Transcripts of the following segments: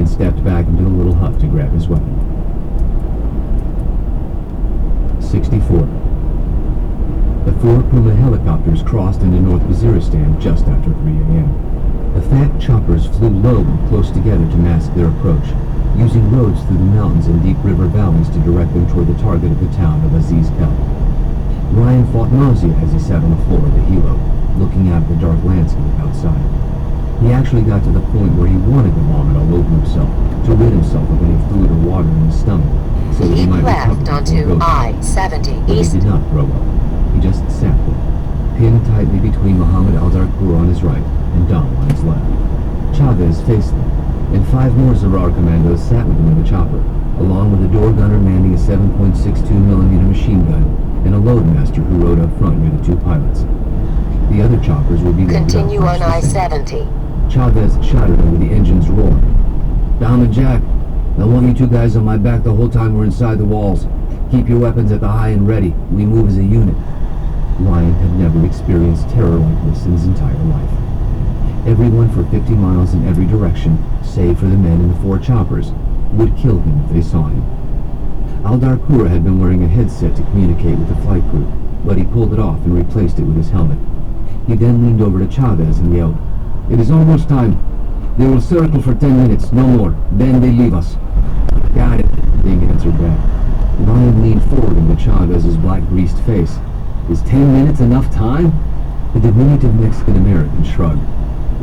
then stepped back into the little hut to grab his weapon. 64. The 4 Puma helicopters crossed into North Waziristan just after 3 a.m. The fat choppers flew low and close together to mask their approach, using roads through the mountains and deep river valleys to direct them toward the target of the town of Aziz Kel. Ryan fought nausea as he sat on the floor of the helo, looking out at the dark landscape outside. He actually got to the point where he wanted to vomit all over himself, to rid himself of any food or water in his stomach, so that he might left onto I-70 But East. he did not throw up. He just sat there, pinned tightly between Mohammed al-Darkur on his right and Dom on his left. Chavez faced them, and 5 more Zarar commandos sat with him in the chopper, along with a door gunner manning a 7.62mm machine gun and a loadmaster who rode up front near the 2 pilots. The other choppers would be loaded up. Continue on I-70. Chavez shouted over the engine's roar. Dom and Jack, I want you 2 guys on my back the whole time we're inside the walls. Keep your weapons at the high and ready. We move as a unit. Ryan had never experienced terror like this in his entire life. Everyone for 50 miles in every direction, save for the men in the 4 choppers, would kill him if they saw him. Al-Darkur had been wearing a headset to communicate with the flight crew, but he pulled it off and replaced it with his helmet. He then leaned over to Chavez and yelled, "It is almost time. They will circle for 10 minutes, no more. Then they leave us." "Got it," Ding answered back. Ryan leaned forward into Chavez's black-greased face. "Is 10 minutes enough time?" The diminutive Mexican-American shrugged.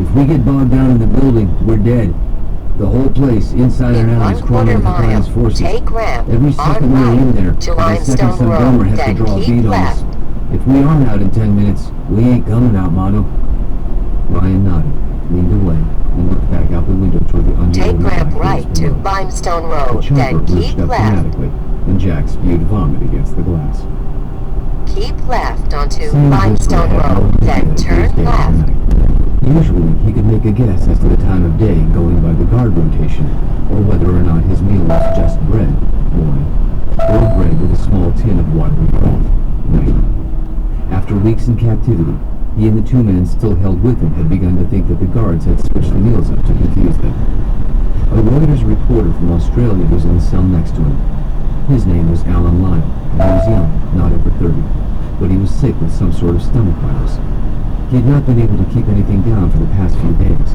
"If we get bogged down in the building, we're dead. The whole place, inside and out, is crawling with the Khan's forces. Take ramp Every second we're in there, to every second Limestone some Road, drummer has to then draw a keep beat on us. left. If we aren't out in 10 minutes, we ain't coming out, Mano." Ryan nodded, leaned away, and looked back out the window toward the Take undulating ramp black right hills to below. Limestone The Road, chopper then keep lurched up left. dramatically, and Jack spewed vomit against the glass. Keep left onto Sam Limestone Driscoll had no Road, idea then that it was turn day or left. night. Usually, he could make a guess as to the time of day going by the guard rotation, or whether or not his meal was just bread, morning, or bread with a small tin of watery broth, night. After weeks in captivity, he and the 2 men still held with him had begun to think that the guards had switched the meals up to confuse them. A Reuters reporter from Australia was in the cell next to him. His name was Alan Lyle, and he was young, not over 30, but he was sick with some sort of stomach virus. He had not been able to keep anything down for the past few days.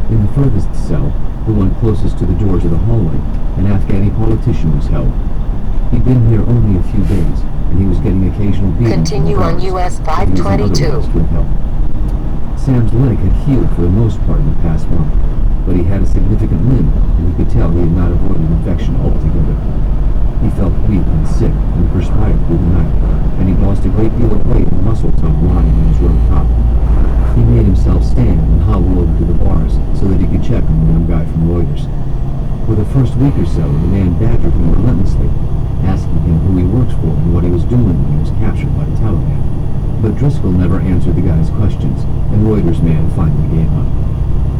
In the furthest cell, the one closest to the doors of the hallway, an Afghani politician was held. He'd been here only a few days, and he was getting occasional beatings. Continue on US but he was 522. otherwise withheld. Sam's leg had healed for the most part in the past month, but he had a significant limp, and he could tell he had not avoided infection altogether. He felt weak and sick and perspired through the night, and he lost a great deal of weight and muscle tone lying on his road top. He made himself stand and hobble over to the bars so that he could check on the young guy from Reuters. For the first week or so, the man badgered him relentlessly, asking him who he worked for and what he was doing when he was captured by the Taliban. But Driscoll never answered the guy's questions, and Reuters man finally gave up.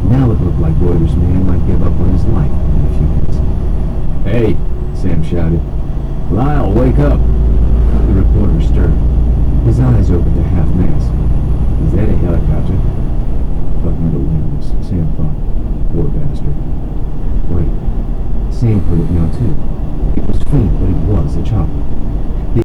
Now it looked like Reuters man might give up on his life in a few minutes. "Hey!" Sam shouted. "Lyle, wake up!" The reporter stirred. His eyes opened to half-mast. "Is that a helicopter?" Fucking delirious, Sam thought. Poor bastard. Wait. Sam heard it now, too. It was faint, but it was a chopper.